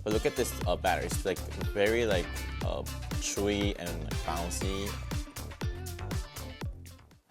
But look at this batter. It's like very like chewy and like bouncy.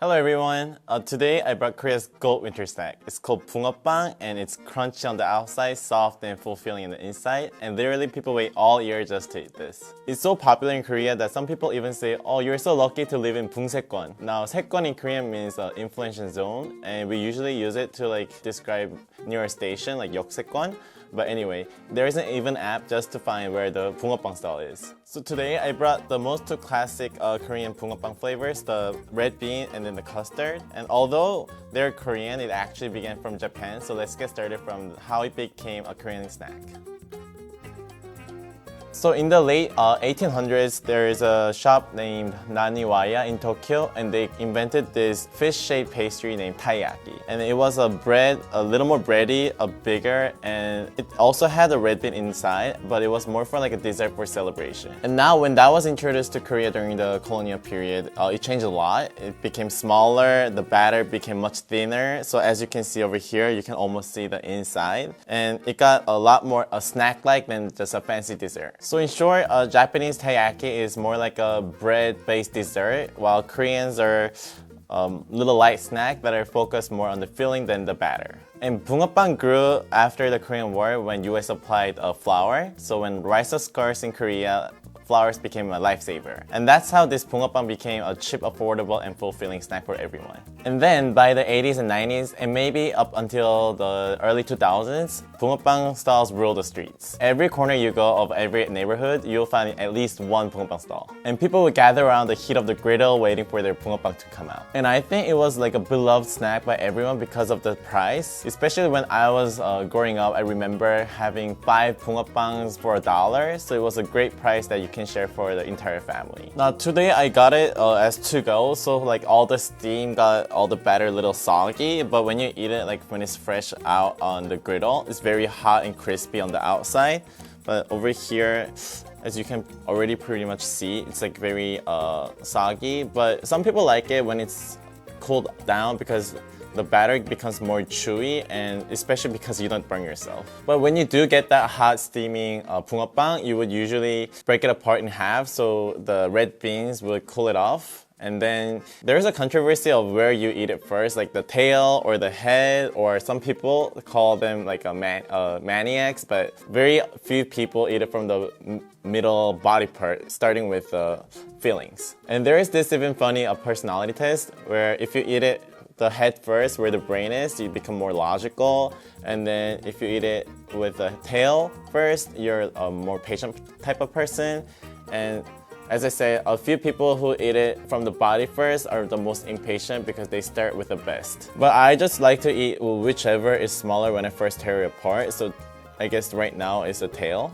Hello everyone. Today I brought Korea's gold winter snack. It's called boongeoppang and it's crunchy on the outside, soft and fulfilling on the inside. And literally people wait all year just to eat this. It's so popular in Korea that some people even say, oh, you're so lucky to live in boongeoppang. Now, sekwon in Korean means influential zone, and we usually use it to like describe near a station like 역세권. But anyway, there is an even app just to find where the boongeoppang stall is. So today I brought the most two classic Korean boongeoppang flavors, the red bean and then the custard. And although they're Korean, it actually began from Japan. So let's get started from how it became a Korean snack. So in the late 1800s, there is a shop named Naniwaya in Tokyo, and they invented this fish-shaped pastry named taiyaki. And it was a bread, a little more bready, bigger, and it also had a red bean inside, but it was more for like a dessert for celebration. And now when that was introduced to Korea during the colonial period, it changed a lot. It became smaller, the batter became much thinner. So as you can see over here, you can almost see the inside. And it got a lot more snack-like than just a fancy dessert. So in short, Japanese taiyaki is more like a bread-based dessert, while Koreans are little light snack that are focused more on the filling than the batter. And boongeoppang grew after the Korean War when US applied flour. So when rice was scarce in Korea, flours became a lifesaver. And that's how this boongeoppang became a cheap, affordable, and fulfilling snack for everyone. And then by the 80s and 90s, and maybe up until the early 2000s, boongeoppang stalls ruled the streets. Every corner you go of every neighborhood, you'll find at least one boongeoppang stall. And people would gather around the heat of the griddle waiting for their boongeoppang to come out. And I think it was like a beloved snack by everyone because of the price. Especially when I was growing up, I remember having 5 boongeoppangs for $1. So it was a great price that you can share for the entire family. Now today I got it as to go, so like all the steam got all the batter a little soggy, but when you eat it, like when it's fresh out on the griddle, it's very hot and crispy on the outside. But over here, as you can already pretty much see, it's like very soggy. But some people like it when it's cooled down because the batter becomes more chewy, and especially because you don't burn yourself. But when you do get that hot steaming boongeoppang, you would usually break it apart in half so the red beans would cool it off. And then there's a controversy of where you eat it first, like the tail or the head, or some people call them like maniacs, but very few people eat it from the middle body part, starting with the fillings. And there is this even funny personality test where if you eat it the head first, where the brain is, you become more logical. And then if you eat it with the tail first, you're a more patient type of person. And as I say, a few people who eat it from the body first are the most impatient because they start with the best. But I just like to eat whichever is smaller when I first tear it apart. So I guess right now is the tail.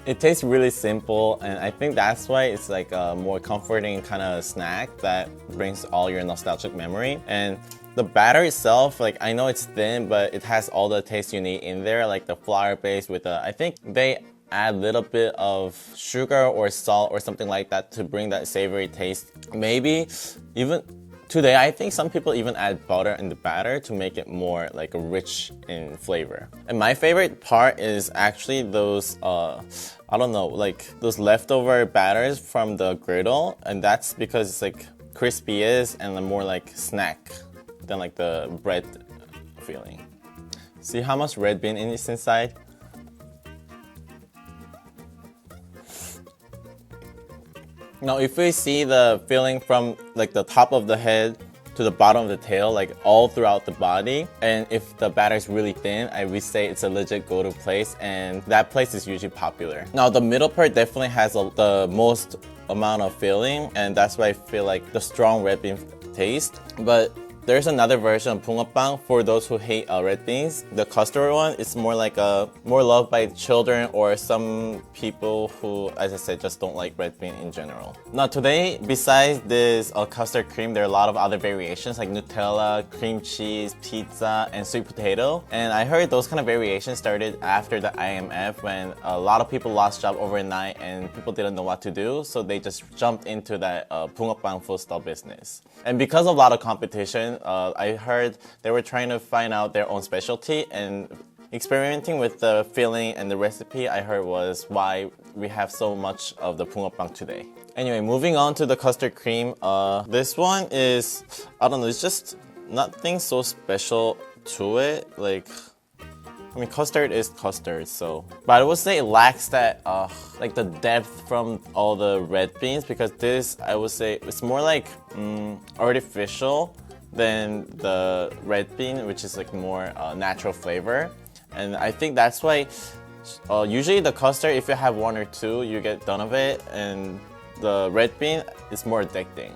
It tastes really simple, and I think that's why it's like a more comforting kind of snack that brings all your nostalgic memory. And the batter itself, like I know it's thin, but it has all the taste you need in there, like the flour base with I think they add a little bit of sugar or salt or something like that to bring that savory taste. Maybe even today, I think some people even add butter in the batter to make it more like rich in flavor. And my favorite part is actually those, I don't know, like those leftover batters from the griddle. And that's because it's like crispy and more like snack than like the bread feeling. See how much red bean is inside? Now if we see the filling from like the top of the head to the bottom of the tail, like all throughout the body, and if the batter is really thin, I would say it's a legit go-to place, and that place is usually popular. Now the middle part definitely has the most amount of filling, and that's why I feel like the strong red bean taste. But there's another version of boongeoppang for those who hate red beans. The custard one is more like more loved by children or some people who, as I said, just don't like red bean in general. Now today, besides this custard cream, there are a lot of other variations like Nutella, cream cheese, pizza, and sweet potato. And I heard those kind of variations started after the IMF when a lot of people lost jobs overnight and people didn't know what to do, so they just jumped into that boongeoppang food stall business. And because of a lot of competition, I heard they were trying to find out their own specialty, and experimenting with the filling and the recipe I heard was why we have so much of the boongeoppang today. Anyway, moving on to the custard cream. This one is, I don't know, it's just nothing so special to it. Like, I mean, custard is custard, so. But I would say it lacks that, like the depth from all the red beans, because this, I would say, it's more like artificial than the red bean, which is like more natural flavor. And I think that's why usually the custard, if you have one or two, you get done of it, and the red bean is more addicting.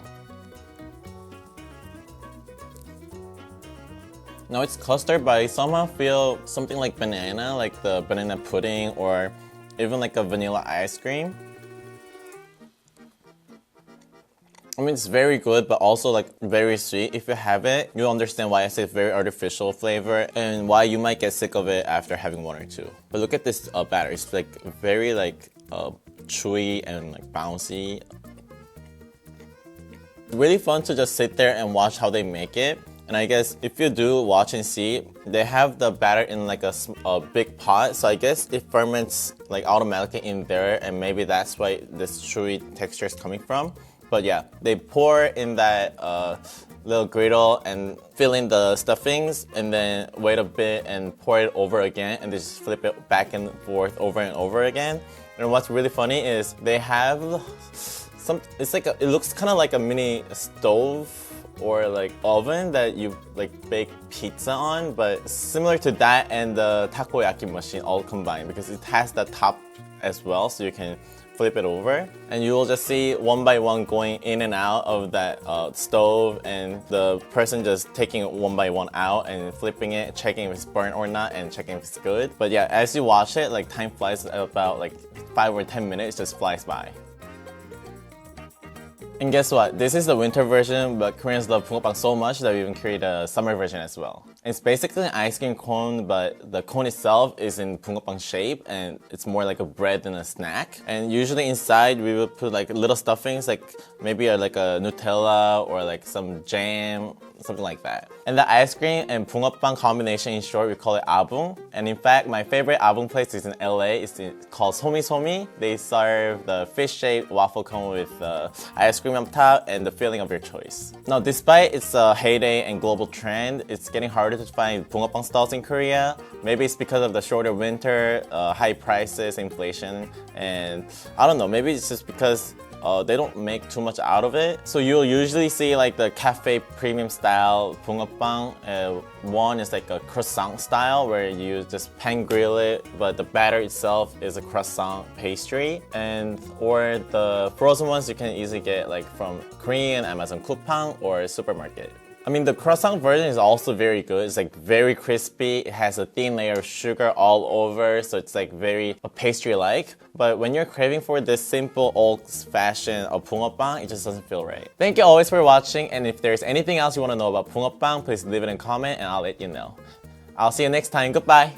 No, it's custard, but I somehow feel something like banana, like the banana pudding, or even like a vanilla ice cream. I mean, it's very good, but also like very sweet. If you have it, you'll understand why I say very artificial flavor and why you might get sick of it after having one or two. But look at this batter. It's like very like chewy and like bouncy. Really fun to just sit there and watch how they make it. And I guess if you do watch and see, they have the batter in like a big pot. So I guess it ferments like automatically in there, and maybe that's why this chewy texture is coming from. But yeah, they pour in that little griddle and fill in the stuffings, and then wait a bit and pour it over again, and they just flip it back and forth over and over again. And what's really funny is they have it's like it looks kind of like a mini stove or like oven that you like bake pizza on, but similar to that and the takoyaki machine all combined, because it has the top as well, so you can flip it over, and you will just see one by one going in and out of that stove, and the person just taking it one by one out and flipping it, checking if it's burnt or not, and checking if it's good. But yeah, as you watch it, like time flies. About like 5 or 10 minutes just flies by. And guess what? This is the winter version, but Koreans love boongeoppang so much that we even created a summer version as well. It's basically an ice cream cone, but the cone itself is in boongeoppang shape, and it's more like a bread than a snack. And usually inside we would put like little stuffings, like maybe like a Nutella or like some jam, something like that. And the ice cream and boongeoppang combination, in short, we call it abung. And in fact, my favorite abung place is in LA. It's called Somi Somi. They serve the fish-shaped waffle cone with ice cream on top and the filling of your choice. Now, despite its heyday and global trend, it's getting harder to find boongeoppang stalls in Korea. Maybe it's because of the shorter winter, high prices, inflation, and I don't know, maybe it's just because they don't make too much out of it. So you'll usually see like the cafe premium style boongeoppang. One is like a croissant style where you just pan grill it, but the batter itself is a croissant pastry. Or the frozen ones you can easily get like from Korean Amazon Coupang or supermarket. I mean, the croissant version is also very good. It's like very crispy. It has a thin layer of sugar all over, so it's like very pastry-like. But when you're craving for this simple old-fashioned boongeoppang, it just doesn't feel right. Thank you always for watching, and if there's anything else you want to know about boongeoppang, please leave it in a comment and I'll let you know. I'll see you next time. Goodbye!